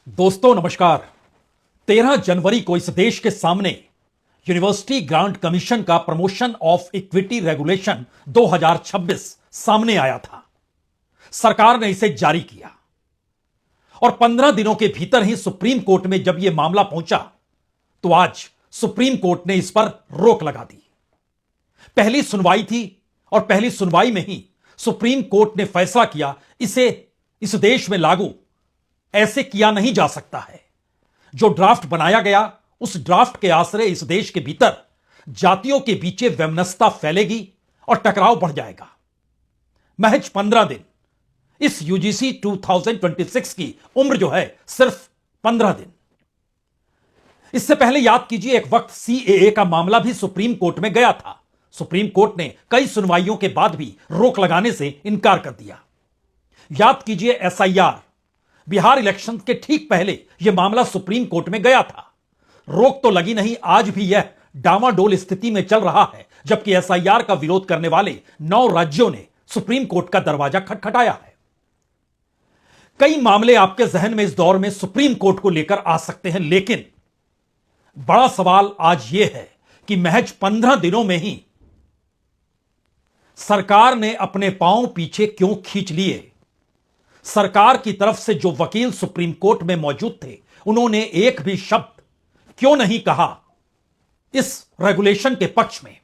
दोस्तों नमस्कार। 13 जनवरी को इस देश के सामने यूनिवर्सिटी ग्रांट कमीशन का प्रमोशन ऑफ इक्विटी रेगुलेशन 2026 सामने आया था। सरकार ने इसे जारी किया और 15 दिनों के भीतर ही सुप्रीम कोर्ट में जब यह मामला पहुंचा तो आज सुप्रीम कोर्ट ने इस पर रोक लगा दी। पहली सुनवाई थी और पहली सुनवाई में ही सुप्रीम कोर्ट ने फैसला किया इसे इस देश में लागू ऐसे किया नहीं जा सकता है। जो ड्राफ्ट बनाया गया उस ड्राफ्ट के आश्रय इस देश के भीतर जातियों के बीच वैमनस्यता फैलेगी और टकराव बढ़ जाएगा। महज 15 दिन, इस यूजीसी 2026 की उम्र जो है सिर्फ 15 दिन। इससे पहले याद कीजिए, एक वक्त सीएए का मामला भी सुप्रीम कोर्ट में गया था। सुप्रीम कोर्ट ने कई सुनवाइयों के बाद भी रोक लगाने से इनकार कर दिया। याद कीजिए, एसआईआर बिहार इलेक्शन के ठीक पहले यह मामला सुप्रीम कोर्ट में गया था। रोक तो लगी नहीं, आज भी यह डामाडोल स्थिति में चल रहा है, जबकि एसआईआर का विरोध करने वाले 9 राज्यों ने सुप्रीम कोर्ट का दरवाजा खटखटाया है। कई मामले आपके जहन में इस दौर में सुप्रीम कोर्ट को लेकर आ सकते हैं, लेकिन बड़ा सवाल आज यह है कि महज 15 दिनों में ही सरकार ने अपने पांव पीछे क्यों खींच लिए। सरकार की तरफ से जो वकील सुप्रीम कोर्ट में मौजूद थे, उन्होंने एक भी शब्द क्यों नहीं कहा इस रेगुलेशन के पक्ष में।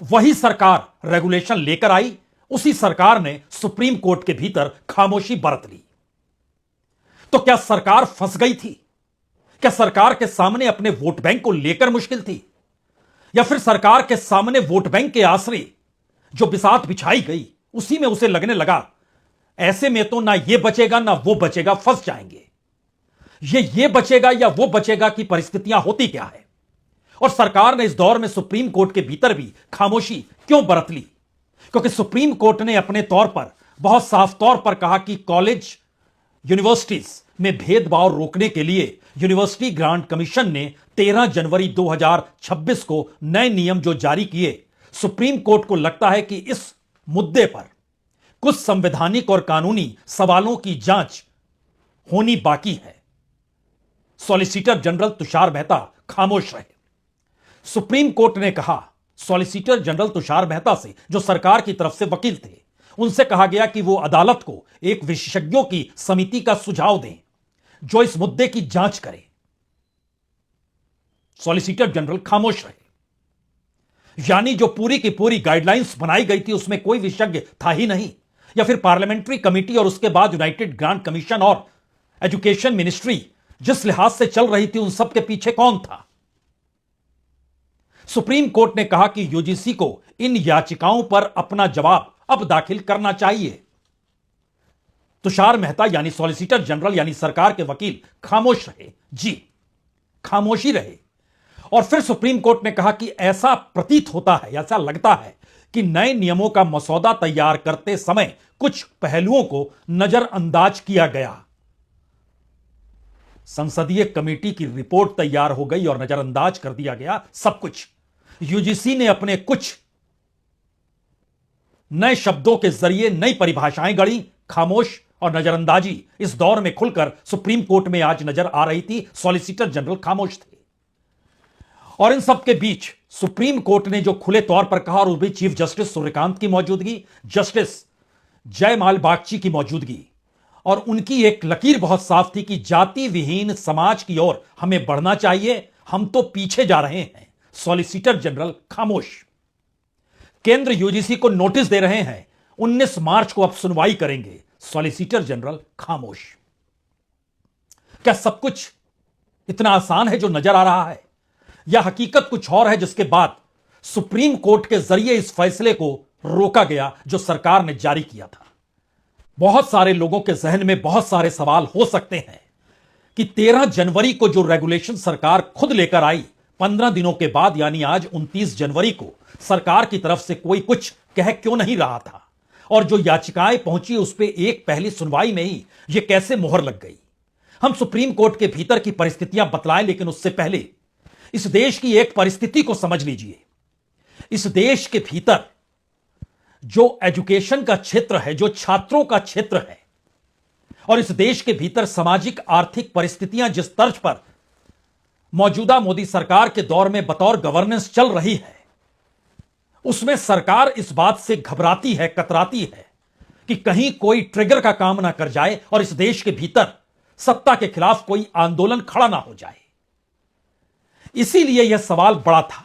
वही सरकार रेगुलेशन लेकर आई, उसी सरकार ने सुप्रीम कोर्ट के भीतर खामोशी बरत ली। तो क्या सरकार फंस गई थी? क्या सरकार के सामने अपने वोट बैंक को लेकर मुश्किल थी, या फिर सरकार के सामने वोट बैंक के आश्रय जो बिसात बिछाई गई उसी में उसे लगने लगा ऐसे में तो ना ये बचेगा ना वो बचेगा, फंस जाएंगे। ये बचेगा या वो बचेगा की परिस्थितियां होती क्या है। और सरकार ने इस दौर में सुप्रीम कोर्ट के भीतर भी खामोशी क्यों बरत ली? क्योंकि सुप्रीम कोर्ट ने अपने तौर पर बहुत साफ तौर पर कहा कि कॉलेज यूनिवर्सिटीज में भेदभाव रोकने के लिए यूनिवर्सिटी ग्रांट कमीशन ने 13 जनवरी 2026 को नए नियम जो जारी किए, सुप्रीम कोर्ट को लगता है कि इस मुद्दे पर कुछ संवैधानिक और कानूनी सवालों की जांच होनी बाकी है। सॉलिसिटर जनरल तुषार मेहता खामोश रहे। सुप्रीम कोर्ट ने कहा, सॉलिसिटर जनरल तुषार मेहता से, जो सरकार की तरफ से वकील थे, उनसे कहा गया कि वो अदालत को एक विशेषज्ञों की समिति का सुझाव दें जो इस मुद्दे की जांच करे। सॉलिसिटर जनरल खामोश रहे। यानी जो पूरी की पूरी गाइडलाइंस बनाई गई थी उसमें कोई विशेषज्ञ था ही नहीं, या फिर पार्लियामेंट्री कमेटी और उसके बाद यूनाइटेड ग्रांट कमीशन और एजुकेशन मिनिस्ट्री जिस लिहाज से चल रही थी, उन सब के पीछे कौन था? सुप्रीम कोर्ट ने कहा कि यूजीसी को इन याचिकाओं पर अपना जवाब अब दाखिल करना चाहिए। तुषार मेहता यानी सॉलिसिटर जनरल यानी सरकार के वकील खामोश रहे। जी, खामोशी रहे। और फिर सुप्रीम कोर्ट ने कहा कि ऐसा प्रतीत होता है, ऐसा लगता है कि नए नियमों का मसौदा तैयार करते समय कुछ पहलुओं को नजरअंदाज किया गया। संसदीय कमेटी की रिपोर्ट तैयार हो गई और नजरअंदाज कर दिया गया सब कुछ। यूजीसी ने अपने कुछ नए शब्दों के जरिए नई परिभाषाएं गढ़ी। खामोश और नजरअंदाजी इस दौर में खुलकर सुप्रीम कोर्ट में आज नजर आ रही थी। सॉलिसिटर जनरल खामोश थे। और इन सब के बीच सुप्रीम कोर्ट ने जो खुले तौर पर कहा, और वो भी चीफ जस्टिस सूर्यकांत की मौजूदगी, जस्टिस जयमाल बागची की मौजूदगी, और उनकी एक लकीर बहुत साफ थी कि जाति विहीन समाज की ओर हमें बढ़ना चाहिए, हम तो पीछे जा रहे हैं। सॉलिसिटर जनरल खामोश। केंद्र यूजीसी को नोटिस दे रहे हैं, 19 मार्च को अब सुनवाई करेंगे। सॉलिसिटर जनरल खामोश। क्या सब कुछ इतना आसान है जो नजर आ रहा है, या हकीकत कुछ और है जिसके बाद सुप्रीम कोर्ट के जरिए इस फैसले को रोका गया जो सरकार ने जारी किया था? बहुत सारे लोगों के जहन में बहुत सारे सवाल हो सकते हैं कि 13 जनवरी को जो रेगुलेशन सरकार खुद लेकर आई, 15 दिनों के बाद यानी आज 29 जनवरी को सरकार की तरफ से कोई कुछ कह क्यों नहीं रहा था, और जो याचिकाएं पहुंची उस पर एक पहली सुनवाई में ही यह कैसे मोहर लग गई। हम सुप्रीम कोर्ट के भीतर की परिस्थितियां बतलाएं, लेकिन उससे पहले इस देश की एक परिस्थिति को समझ लीजिए। इस देश के भीतर जो एजुकेशन का क्षेत्र है, जो छात्रों का क्षेत्र है, और इस देश के भीतर सामाजिक आर्थिक परिस्थितियां जिस तर्ज पर मौजूदा मोदी सरकार के दौर में बतौर गवर्नेंस चल रही है, उसमें सरकार इस बात से घबराती है, कतराती है कि कहीं कोई ट्रिगर का काम ना कर जाए और इस देश के भीतर सत्ता के खिलाफ कोई आंदोलन खड़ा ना हो जाए। इसीलिए यह सवाल बड़ा था,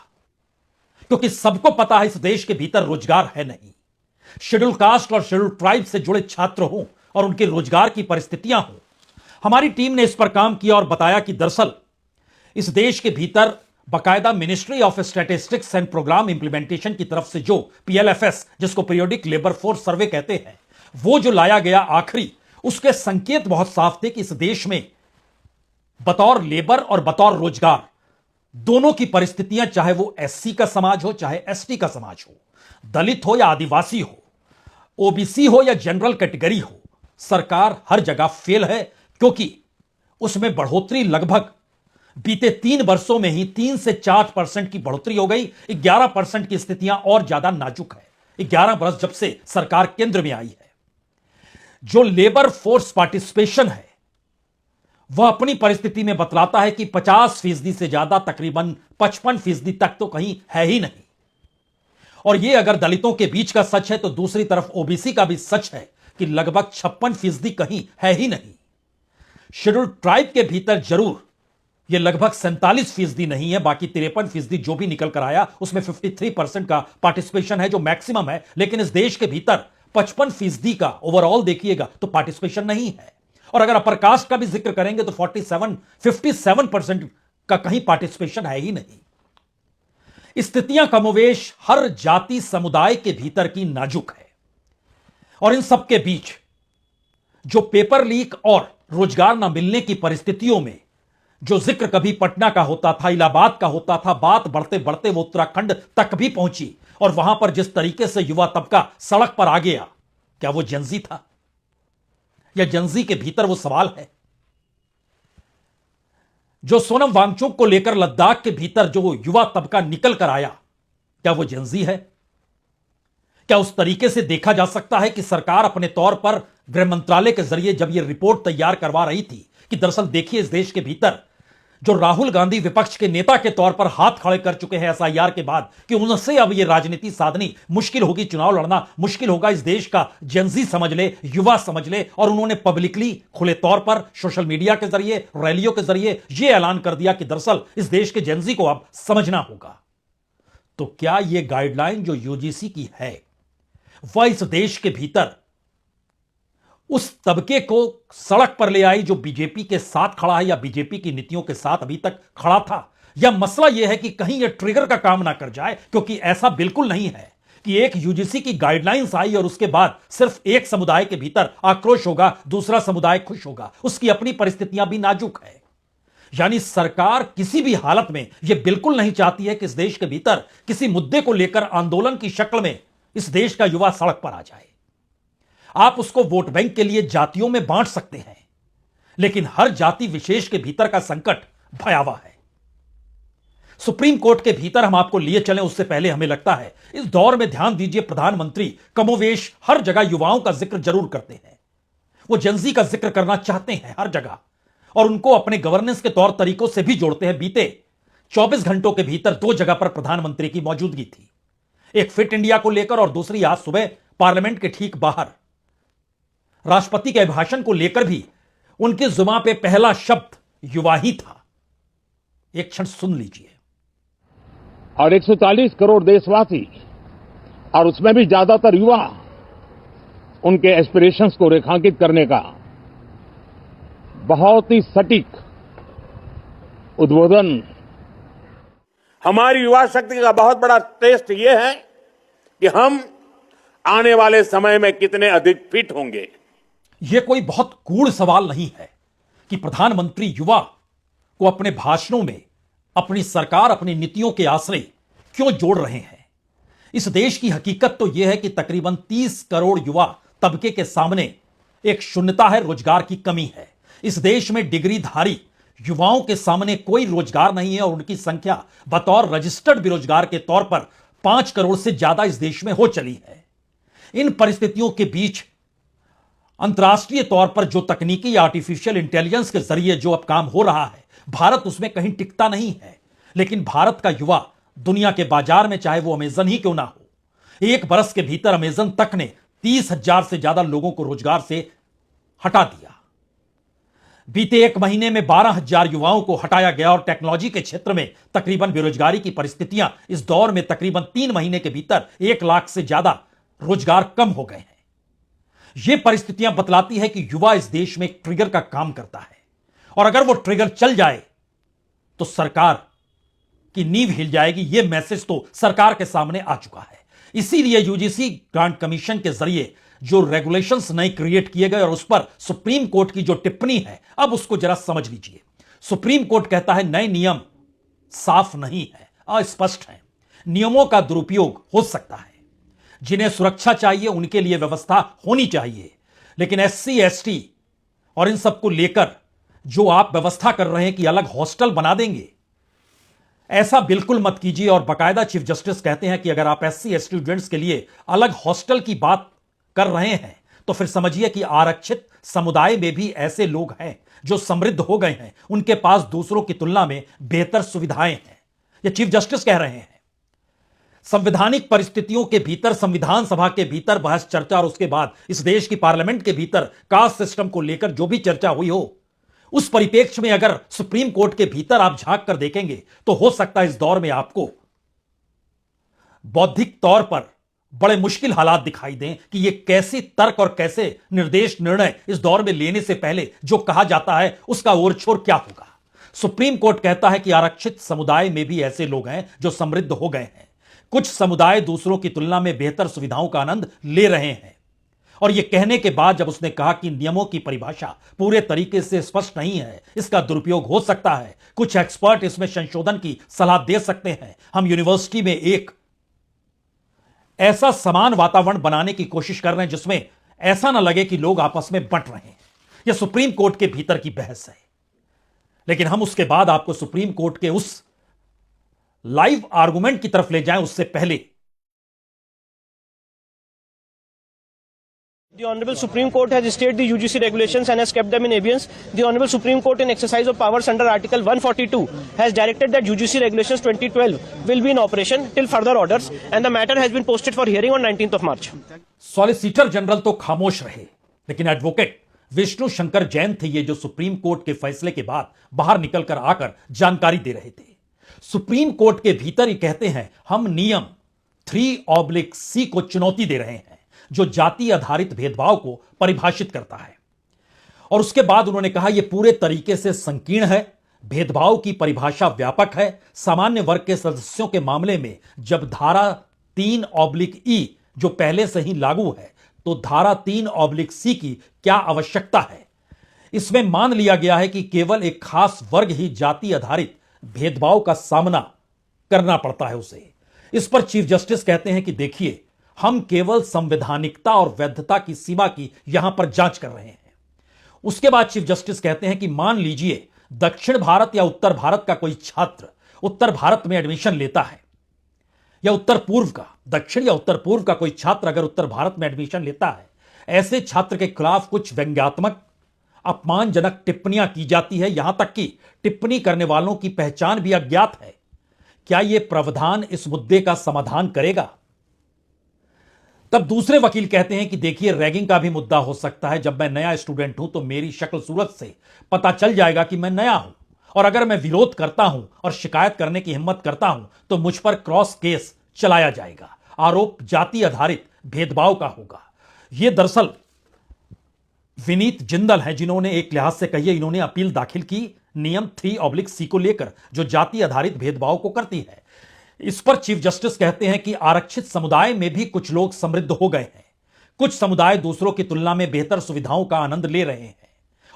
क्योंकि सबको पता है इस देश के भीतर रोजगार है नहीं। शेड्यूल कास्ट और शेड्यूल ट्राइब से जुड़े छात्र हों और उनके रोजगार की परिस्थितियां हों, हमारी टीम ने इस पर काम किया और बताया कि दरअसल इस देश के भीतर बाकायदा ministry of statistics and programme implementation की तरफ से जो पीएलएफएस, जिसको पीरियोडिक लेबर फोर्स सर्वे कहते हैं, वो जो लाया गया आखिरी, उसके संकेत बहुत साफ थे कि इस देश में बतौर लेबर और बतौर रोजगार दोनों की परिस्थितियां, चाहे वो एससी का समाज हो चाहे एसटी का समाज हो, दलित हो या आदिवासी हो, ओबीसी हो या जनरल कैटेगरी हो, सरकार हर जगह फेल है। क्योंकि उसमें बढ़ोतरी लगभग बीते 3 वर्षों में ही 3 से 4% की बढ़ोतरी हो गई। 11% की स्थितियां और ज्यादा नाजुक है 11 वर्ष जब से सरकार केंद्र में आई है। जो लेबर फोर्स पार्टिसिपेशन है वह अपनी परिस्थिति में बतलाता है कि 50% से ज्यादा, तकरीबन 55% तक तो कहीं है ही नहीं। और यह अगर दलितों के बीच का सच है तो दूसरी तरफ ओबीसी का भी सच है कि लगभग 56% कहीं है ही नहीं। शेड्यूल ट्राइब के भीतर जरूर यह लगभग 47% नहीं है, बाकी 53% जो भी निकल कर आया उसमें 53% का पार्टिसिपेशन है, जो मैक्सिमम है। लेकिन इस देश के भीतर 55% का ओवरऑल देखिएगा तो पार्टिसिपेशन नहीं है। और अगर अपर कास्ट का भी जिक्र करेंगे तो 57% का कहीं पार्टिसिपेशन है ही नहीं। स्थितियां कमोवेश हर जाति समुदाय के भीतर की नाजुक है। और इन सबके बीच जो पेपर लीक और रोजगार न मिलने की परिस्थितियों में जो जिक्र कभी पटना का होता था, इलाहाबाद का होता था, बात बढ़ते बढ़ते वो उत्तराखंड तक भी पहुंची। और वहां पर जिस तरीके से युवा तबका सड़क पर आ गया, क्या वो जेंजी था या जेंजी के भीतर वो सवाल है? जो सोनम वांगचुक को लेकर लद्दाख के भीतर जो युवा तबका निकल कर आया, क्या वो जेंजी है? क्या उस तरीके से देखा जा सकता है कि सरकार अपने तौर पर गृह मंत्रालय के जरिए जब यह रिपोर्ट तैयार करवा रही थी कि दरअसल देखिए इस देश के भीतर जो राहुल गांधी विपक्ष के नेता के तौर पर हाथ खड़े कर चुके हैं एसआईआर के बाद, कि उनसे अब यह राजनीति साधनी मुश्किल होगी, चुनाव लड़ना मुश्किल होगा, इस देश का जेंजी समझ ले, युवा समझ ले। और उन्होंने पब्लिकली खुले तौर पर सोशल मीडिया के जरिए, रैलियों के जरिए यह ऐलान कर दिया कि दरअसल इस देश के जेंजी को अब समझना होगा। तो क्या यह गाइडलाइन जो यूजीसी की है वह इस देश के भीतर उस तबके को सड़क पर ले आई जो बीजेपी के साथ खड़ा है या बीजेपी की नीतियों के साथ अभी तक खड़ा था? या मसला यह है कि कहीं यह ट्रिगर का काम ना कर जाए? क्योंकि ऐसा बिल्कुल नहीं है कि एक यूजीसी की गाइडलाइंस आई और उसके बाद सिर्फ एक समुदाय के भीतर आक्रोश होगा, दूसरा समुदाय खुश होगा। उसकी अपनी परिस्थितियां भी नाजुक है। यानी सरकार किसी भी हालत में यह बिल्कुल नहीं चाहती है कि इस देश के भीतर किसी मुद्दे को लेकर आंदोलन की शक्ल में इस देश का युवा सड़क पर आ जाए। आप उसको वोट बैंक के लिए जातियों में बांट सकते हैं, लेकिन हर जाति विशेष के भीतर का संकट भयावह है। सुप्रीम कोर्ट के भीतर हम आपको लिए चलें उससे पहले हमें लगता है इस दौर में ध्यान दीजिए, प्रधानमंत्री कमोवेश हर जगह युवाओं का जिक्र जरूर करते हैं। वो जेंजी का जिक्र करना चाहते हैं हर जगह और उनको अपने गवर्नेंस के तौर तरीकों से भी जोड़ते हैं। बीते 24 घंटों के भीतर 2 जगह पर प्रधानमंत्री की मौजूदगी थी, एक फिट इंडिया को लेकर और दूसरी आज सुबह पार्लियामेंट के ठीक बाहर राष्ट्रपति के अभिभाषण को लेकर भी उनके जुबान पे पहला शब्द युवा ही था। एक क्षण सुन लीजिए। और 140 करोड़ देशवासी और उसमें भी ज्यादातर युवा, उनके एस्पिरेशंस को रेखांकित करने का बहुत ही सटीक उद्बोधन। हमारी युवा शक्ति का बहुत बड़ा टेस्ट ये है कि हम आने वाले समय में कितने अधिक फिट होंगे। यह कोई बहुत गूढ़ सवाल नहीं है कि प्रधानमंत्री युवा को अपने भाषणों में अपनी सरकार, अपनी नीतियों के आश्रय क्यों जोड़ रहे हैं। इस देश की हकीकत तो यह है कि तकरीबन 30 करोड़ युवा तबके के सामने एक शून्यता है, रोजगार की कमी है। इस देश में डिग्रीधारी युवाओं के सामने कोई रोजगार नहीं है और उनकी संख्या बतौर रजिस्टर्ड बेरोजगार के तौर पर 5 करोड़ से ज्यादा इस देश में हो चली है। इन परिस्थितियों के बीच अंतर्राष्ट्रीय तौर पर जो तकनीकी या आर्टिफिशियल इंटेलिजेंस के जरिए जो अब काम हो रहा है, भारत उसमें कहीं टिकता नहीं है। लेकिन भारत का युवा दुनिया के बाजार में, चाहे वो अमेजन ही क्यों ना हो, 1 बरस के भीतर अमेजन तक ने 30,000 से ज्यादा लोगों को रोजगार से हटा दिया। बीते 1 महीने में 12,000 युवाओं को हटाया गया और टेक्नोलॉजी के क्षेत्र में तकरीबन बेरोजगारी की परिस्थितियां इस दौर में तकरीबन 3 महीने के भीतर 1 लाख से ज्यादा रोजगार कम हो गए हैं। यह परिस्थितियां बतलाती है कि युवा इस देश में एक ट्रिगर का काम करता है, और अगर वो ट्रिगर चल जाए तो सरकार की नींव हिल जाएगी। यह मैसेज तो सरकार के सामने आ चुका है। इसीलिए यूजीसी ग्रांट कमीशन के जरिए जो रेगुलेशंस नए क्रिएट किए गए और उस पर सुप्रीम कोर्ट की जो टिप्पणी है, अब उसको जरा समझ लीजिए। सुप्रीम कोर्ट कहता है नए नियम साफ नहीं है, अस्पष्ट है, नियमों का दुरुपयोग हो सकता है। जिन्हें सुरक्षा चाहिए उनके लिए व्यवस्था होनी चाहिए, लेकिन एससी एसटी और इन सबको लेकर जो आप व्यवस्था कर रहे हैं कि अलग हॉस्टल बना देंगे, ऐसा बिल्कुल मत कीजिए। और बाकायदा चीफ जस्टिस कहते हैं कि अगर आप एससी एसटी स्टूडेंट्स के लिए अलग हॉस्टल की बात कर रहे हैं तो फिर समझिए कि आरक्षित समुदाय में भी ऐसे लोग हैं जो समृद्ध हो गए हैं, उनके पास दूसरों की तुलना में बेहतर सुविधाएं हैं। यह चीफ जस्टिस कह रहे हैं। संवैधानिक परिस्थितियों के भीतर, संविधान सभा के भीतर बहस चर्चा और उसके बाद इस देश की पार्लियामेंट के भीतर कास्ट सिस्टम को लेकर जो भी चर्चा हुई हो, उस परिप्रेक्ष्य में अगर सुप्रीम कोर्ट के भीतर आप झांक कर देखेंगे तो हो सकता है इस दौर में आपको बौद्धिक तौर पर बड़े मुश्किल हालात दिखाई दें कि यह कैसे तर्क और कैसे निर्देश निर्णय इस दौर में लेने से पहले जो कहा जाता है उसका ओर-छोर क्या होगा। सुप्रीम कोर्ट कहता है कि आरक्षित समुदाय में भी ऐसे लोग हैं जो समृद्ध हो गए हैं। कुछ समुदाय दूसरों की तुलना में बेहतर सुविधाओं का आनंद ले रहे हैं। और यह कहने के बाद जब उसने कहा कि नियमों की परिभाषा पूरे तरीके से स्पष्ट नहीं है, इसका दुरुपयोग हो सकता है, कुछ एक्सपर्ट इसमें संशोधन की सलाह दे सकते हैं, हम यूनिवर्सिटी में एक ऐसा समान वातावरण बनाने की कोशिश कर रहे हैं जिसमें ऐसा ना लगे कि लोग आपस में बंट रहे हैं। यह सुप्रीम कोर्ट के भीतर की बहस है। लेकिन हम उसके बाद आपको सुप्रीम कोर्ट के उस लाइव आर्गुमेंट की तरफ ले जाएं, उससे पहले The Honorable Supreme Court has stayed the UGC regulations and has kept them in abeyance. The Honorable Supreme Court, in exercise of powers under Article 142, has directed that UGC regulations 2012 will be in operation till further orders, and the matter has been posted for hearing on 19th of March. Solicitor general तो खामोश रहे, लेकिन advocate Vishnu Shankar Jain थे ये जो supreme court के फैसले के बाद बाहर निकलकर आकर जानकारी दे रहे थे। सुप्रीम कोर्ट के भीतर ही कहते हैं हम नियम 3/C को चुनौती दे रहे हैं जो जाति आधारित भेदभाव को परिभाषित करता है। और उसके बाद उन्होंने कहा यह पूरे तरीके से संकीर्ण है, भेदभाव की परिभाषा व्यापक है। सामान्य वर्ग के सदस्यों के मामले में जब धारा 3/E जो पहले से ही लागू है तो धारा 3/C की क्या आवश्यकता है। इसमें मान लिया गया है कि केवल एक खास वर्ग ही जाति आधारित भेदभाव का सामना करना पड़ता है उसे। इस पर चीफ जस्टिस कहते हैं कि देखिए हम केवल संवैधानिकता और वैधता की सीमा की यहां पर जांच कर रहे हैं। उसके बाद चीफ जस्टिस कहते हैं कि मान लीजिए दक्षिण भारत या उत्तर भारत का कोई छात्र उत्तर भारत में एडमिशन लेता है, या उत्तर पूर्व का, दक्षिण या उत्तर पूर्व का कोई छात्र अगर उत्तर भारत में एडमिशन लेता है, ऐसे छात्र के खिलाफ कुछ व्यंग्यात्मक अपमानजनक टिप्पणियां की जाती है, यहां तक कि टिप्पणी करने वालों की पहचान भी अज्ञात है। क्या यह प्रावधान इस मुद्दे का समाधान करेगा? तब दूसरे वकील कहते हैं कि देखिए रैगिंग का भी मुद्दा हो सकता है। जब मैं नया स्टूडेंट हूं तो मेरी शक्ल सूरत से पता चल जाएगा कि मैं नया हूं, और अगर मैं विरोध करता हूं और शिकायत करने की हिम्मत करता हूं तो मुझ पर क्रॉस केस चलाया जाएगा। आरोप जाति आधारित भेदभाव का होगा। यह दरअसल विनीत जिंदल हैं जिन्होंने एक लिहाज से कहिए इन्होंने अपील दाखिल की नियम 3/C को लेकर जो जाति आधारित भेदभाव को करती है। इस पर चीफ जस्टिस कहते हैं कि आरक्षित समुदाय में भी कुछ लोग समृद्ध हो गए हैं, कुछ समुदाय दूसरों की तुलना में बेहतर सुविधाओं का आनंद ले रहे हैं।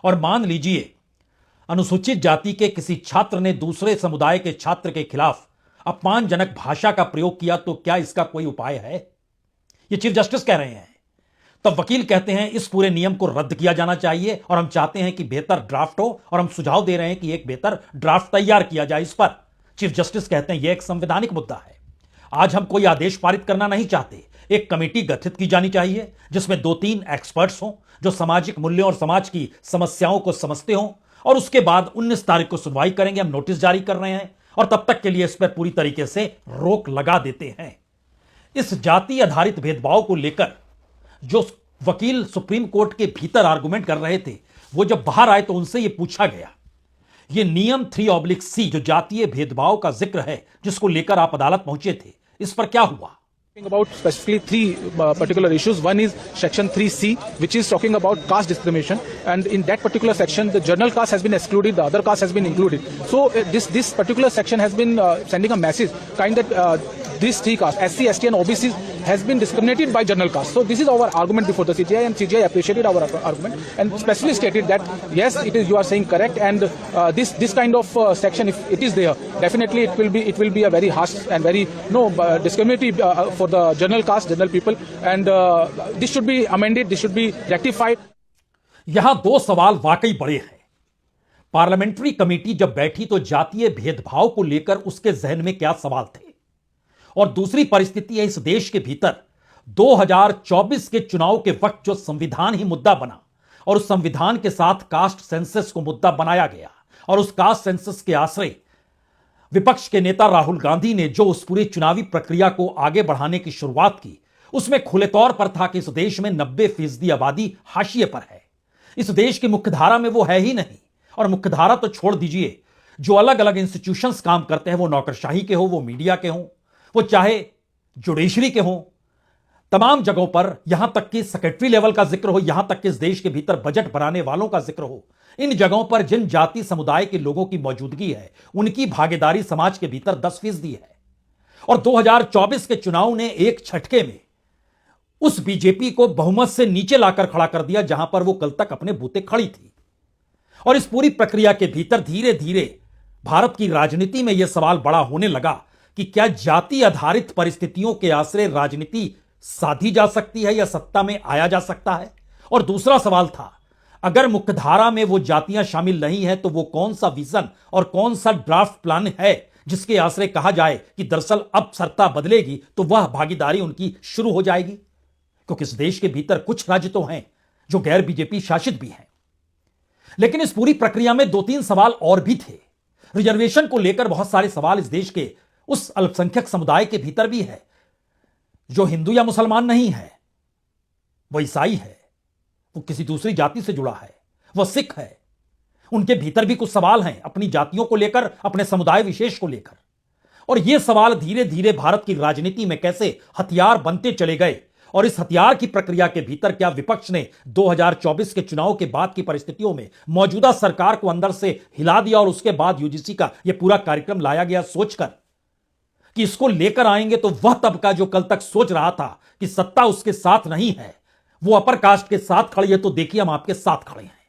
और मान लीजिए अनुसूचित जाति के किसी छात्र ने दूसरे समुदाय के छात्र के खिलाफ अपमानजनक भाषा का प्रयोग किया तो क्या इसका कोई उपाय है? यह चीफ जस्टिस कह रहे हैं। तब वकील कहते हैं इस पूरे नियम को रद्द किया जाना चाहिए और हम चाहते हैं कि बेहतर ड्राफ्ट हो, और हम सुझाव दे रहे हैं कि एक बेहतर ड्राफ्ट तैयार किया जाए। इस पर चीफ जस्टिस कहते हैं यह एक संवैधानिक मुद्दा है। आज हम कोई आदेश पारित करना नहीं चाहते, एक कमेटी गठित की जानी चाहिए जिसमें 2-3 एक्सपर्ट्स हों जो सामाजिक मूल्यों और समाज की समस्याओं को समझते हों, और उसके बाद 19 तारीख को सुनवाई करेंगे। हम नोटिस जारी कर रहे हैं और तब तक के लिए इस पर पूरी तरीके से रोक लगा देते हैं। इस जाति आधारित भेदभाव को लेकर जो वकील सुप्रीम कोर्ट के भीतर आर्गुमेंट कर रहे थे, वो जब बाहर आए तो उनसे यह पूछा गया, ये नियम 3/C जो जातीय भेदभाव का जिक्र है जिसको लेकर आप अदालत पहुंचे थे, इस पर क्या हुआ? About specifically three particular issues. One is section 3C, which is talking about caste discrimination, and in that particular section, the general caste has been excluded, the other caste has been included. So this particular section has been sending a message, kind that these three castes, SC, ST, and OBC, has been discriminated by general caste. So this is our argument before the CJI, and CJI appreciated our argument and specifically stated that yes, it is, you are saying correct, and this kind of section, if it is there, definitely it will be a very harsh and very discriminatory for the general caste, general people, and this should be amended, this should be rectified. यहां दो सवाल वाकई बड़े हैं। Parliamentary committee जब बैठी तो जातीय भेदभाव को लेकर उसके जहन में क्या सवाल थे, और दूसरी परिस्थिति है इस देश के भीतर 2024 के चुनाव के वक्त जो संविधान ही मुद्दा बना और उस संविधान के साथ कास्ट सेंसस को मुद्दा बनाया गया, और उस कास्ट सेंसस के आश्रय विपक्ष के नेता राहुल गांधी ने जो उस पूरी चुनावी प्रक्रिया को आगे बढ़ाने की शुरुआत की, उसमें खुले तौर पर था कि इस देश में 90% आबादी हाशिए पर है। इस देश की मुख्यधारा में वो है ही नहीं, और मुख्यधारा तो छोड़ दीजिए, जो अलग अलग इंस्टीट्यूशंस काम करते हैं, वो नौकरशाही के हो, वो मीडिया के हों, वो चाहे जुडिशरी के हों, तमाम जगहों पर, यहां तक कि सेक्रेटरी लेवल का जिक्र हो, यहां तक कि इस देश के भीतर बजट बनाने वालों का जिक्र हो, इन जगहों पर जिन जाति समुदाय के लोगों की मौजूदगी है, उनकी भागीदारी समाज के भीतर 10% है। और 2024 के चुनाव ने एक झटके में उस बीजेपी को बहुमत से नीचे लाकर खड़ा कर दिया जहां पर वो कल तक अपने बूते खड़ी थी। और इस पूरी प्रक्रिया के भीतर धीरे धीरे भारत की राजनीति में यह सवाल बड़ा होने लगा कि क्या जाति आधारित परिस्थितियों के आश्रय राजनीति साधी जा सकती है या सत्ता में आया जा सकता है। और दूसरा सवाल था, अगर मुख्यधारा में वो जातियां शामिल नहीं है तो वो कौन सा विजन और कौन सा ड्राफ्ट प्लान है जिसके आश्रय कहा जाए कि दरअसल अब सत्ता बदलेगी तो वह भागीदारी उनकी शुरू हो जाएगी। क्योंकि इस देश के भीतर कुछ राज्य तो हैं जो गैर बीजेपी शासित भी हैं, लेकिन इस पूरी प्रक्रिया में 2-3 सवाल और भी थे। रिजर्वेशन को लेकर बहुत सारे सवाल इस देश के उस अल्पसंख्यक समुदाय के भीतर भी है जो हिंदू या मुसलमान नहीं है, वो ईसाई है, वो किसी दूसरी जाति से जुड़ा है, वो सिख है। उनके भीतर भी कुछ सवाल हैं अपनी जातियों को लेकर, अपने समुदाय विशेष को लेकर। और ये सवाल धीरे धीरे भारत की राजनीति में कैसे हथियार बनते चले गए, और इस हथियार की प्रक्रिया के भीतर क्या विपक्ष ने 2024 के चुनाव के बाद की परिस्थितियों में मौजूदा सरकार को अंदर से हिला दिया, और उसके बाद यूजीसी का यह पूरा कार्यक्रम लाया गया सोचकर कि इसको लेकर आएंगे तो वह तबका जो कल तक सोच रहा था कि सत्ता उसके साथ नहीं है, वो अपर कास्ट के साथ खड़ी है, तो देखिए हम आपके साथ खड़े हैं।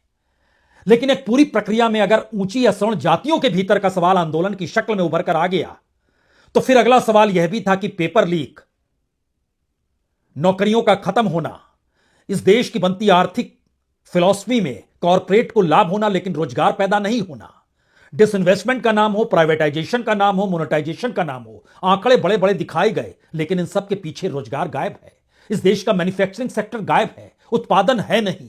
लेकिन एक पूरी प्रक्रिया में अगर ऊंची या सवर्ण जातियों के भीतर का सवाल आंदोलन की शक्ल में उभर कर आ गया, तो फिर अगला सवाल यह भी था कि पेपर लीक, नौकरियों का खत्म होना, इस देश की बनती आर्थिक फिलॉसफी में कॉरपोरेट को लाभ होना लेकिन रोजगार पैदा नहीं होना, डिसइन्वेस्टमेंट का नाम हो, प्राइवेटाइजेशन का नाम हो, मोनेटाइजेशन का नाम हो, आंकड़े बड़े बड़े दिखाए गए लेकिन इन सब के पीछे रोजगार गायब है। इस देश का मैन्युफैक्चरिंग सेक्टर गायब है, उत्पादन है नहीं,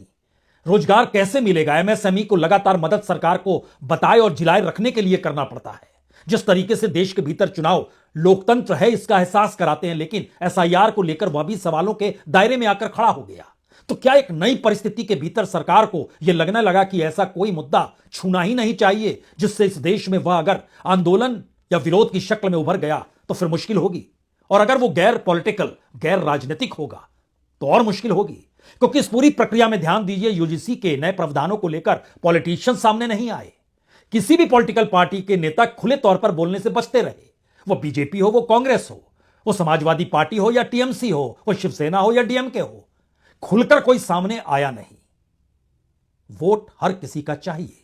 रोजगार कैसे मिलेगा? एमएसएमई को लगातार मदद सरकार को बताए और जिलाए रखने के लिए करना पड़ता है। जिस तरीके से देश के भीतर चुनाव लोकतंत्र है इसका एहसास कराते हैं, लेकिन एसआईआर को लेकर वह भी सवालों के दायरे में आकर खड़ा हो गया। तो क्या एक नई परिस्थिति के भीतर सरकार को यह लगने लगा कि ऐसा कोई मुद्दा छूना ही नहीं चाहिए जिससे इस देश में वह अगर आंदोलन या विरोध की शक्ल में उभर गया तो फिर मुश्किल होगी, और अगर वो गैर पॉलिटिकल, गैर राजनीतिक होगा तो और मुश्किल होगी। क्योंकि इस पूरी प्रक्रिया में ध्यान दीजिए, यूजीसी के नए प्रावधानों को लेकर पॉलिटिशियन सामने नहीं आए। किसी भी पॉलिटिकल पार्टी के नेता खुले तौर पर बोलने से बचते रहे, वो बीजेपी हो, वो कांग्रेस हो, वो समाजवादी पार्टी हो या टीएमसी हो, वो शिवसेना हो या डीएमके हो, खुलकर कोई सामने आया नहीं। वोट हर किसी का चाहिए,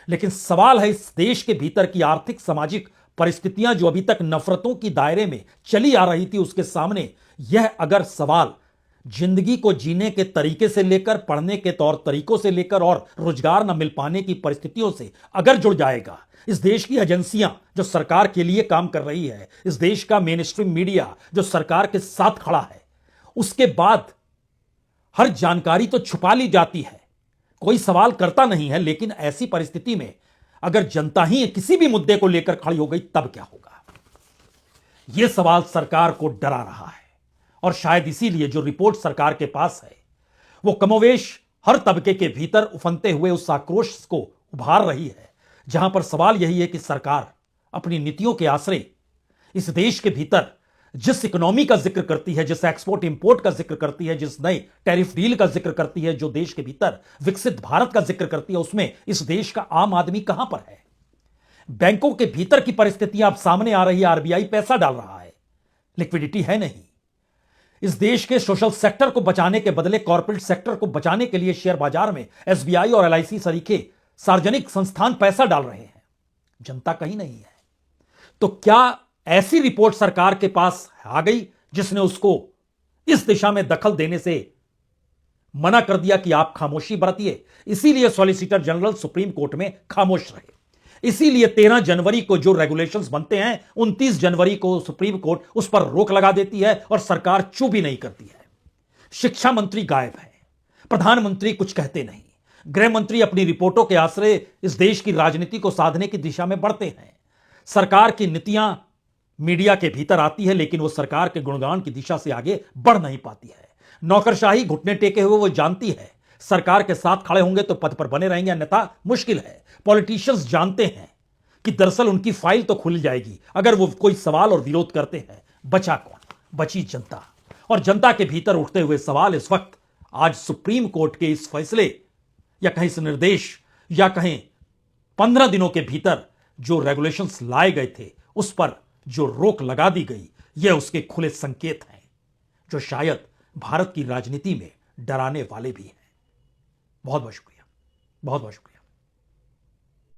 लेकिन सवाल है इस देश के भीतर की आर्थिक सामाजिक परिस्थितियां जो अभी तक नफरतों की दायरे में चली आ रही थी, उसके सामने यह अगर सवाल जिंदगी को जीने के तरीके से लेकर, पढ़ने के तौर तरीकों से लेकर और रोजगार न मिल पाने की परिस्थितियों से अगर जुड़ जाएगा, इस देश की एजेंसियां जो सरकार के लिए काम कर रही है, इस देश का मेन स्ट्रीम मीडिया जो सरकार के साथ खड़ा है, उसके बाद हर जानकारी तो छुपा ली जाती है, कोई सवाल करता नहीं है। लेकिन ऐसी परिस्थिति में अगर जनता ही किसी भी मुद्दे को लेकर खड़ी हो गई तब क्या होगा? यह सवाल सरकार को डरा रहा है और शायद इसीलिए जो रिपोर्ट सरकार के पास है वो कमोवेश हर तबके के भीतर उफनते हुए उस आक्रोश को उभार रही है, जहां पर सवाल यही है कि सरकार अपनी नीतियों के आश्रय इस देश के भीतर जिस इकोनॉमी का जिक्र करती है, जिस एक्सपोर्ट इंपोर्ट का जिक्र करती है, जिस नए टैरिफ डील का जिक्र करती है, जो देश के भीतर विकसित भारत का जिक्र करती है, उसमें इस देश का आम आदमी कहां पर है? बैंकों के भीतर की परिस्थितियां अब सामने आ रही है। आरबीआई पैसा डाल रहा है, लिक्विडिटी है नहीं। इस देश के सोशल सेक्टर को बचाने के बदले कॉर्पोरेट सेक्टर को बचाने के लिए शेयर बाजार में एसबीआई और एलआईसी सरीखे सार्वजनिक संस्थान पैसा डाल रहे हैं, जनता कहीं नहीं है। तो क्या ऐसी रिपोर्ट सरकार के पास आ गई जिसने उसको इस दिशा में दखल देने से मना कर दिया कि आप खामोशी बरतिए? इसीलिए सॉलिसिटर जनरल सुप्रीम कोर्ट में खामोश रहे। इसीलिए 13 जनवरी को जो रेगुलेशंस बनते हैं 29 जनवरी को सुप्रीम कोर्ट उस पर रोक लगा देती है और सरकार चुप भी नहीं करती है। शिक्षा मंत्री गायब है, प्रधानमंत्री कुछ कहते नहीं, गृह मंत्री अपनी रिपोर्टों के आश्रय इस देश की राजनीति को साधने की दिशा में बढ़ते हैं। सरकार की नीतियां मीडिया के भीतर आती है लेकिन वो सरकार के गुणगान की दिशा से आगे बढ़ नहीं पाती है। नौकरशाही घुटने टेके हुए वो जानती है सरकार के साथ खड़े होंगे तो पद पर बने रहेंगे, अन्यथा मुश्किल है। पॉलिटिशियंस जानते हैं कि दरअसल उनकी फाइल तो खुल जाएगी अगर वो कोई सवाल और विरोध करते हैं। बचा कौन? बची जनता। और जनता के भीतर उठते हुए सवाल इस वक्त आज सुप्रीम कोर्ट के इस फैसले या कहीं इस निर्देश या कहीं 15 दिनों के भीतर जो रेगुलेशंस लाए गए थे उस पर जो रोक लगा दी गई, यह उसके खुले संकेत हैं जो शायद भारत की राजनीति में डराने वाले भी हैं। बहुत बहुत शुक्रिया, बहुत बहुत शुक्रिया।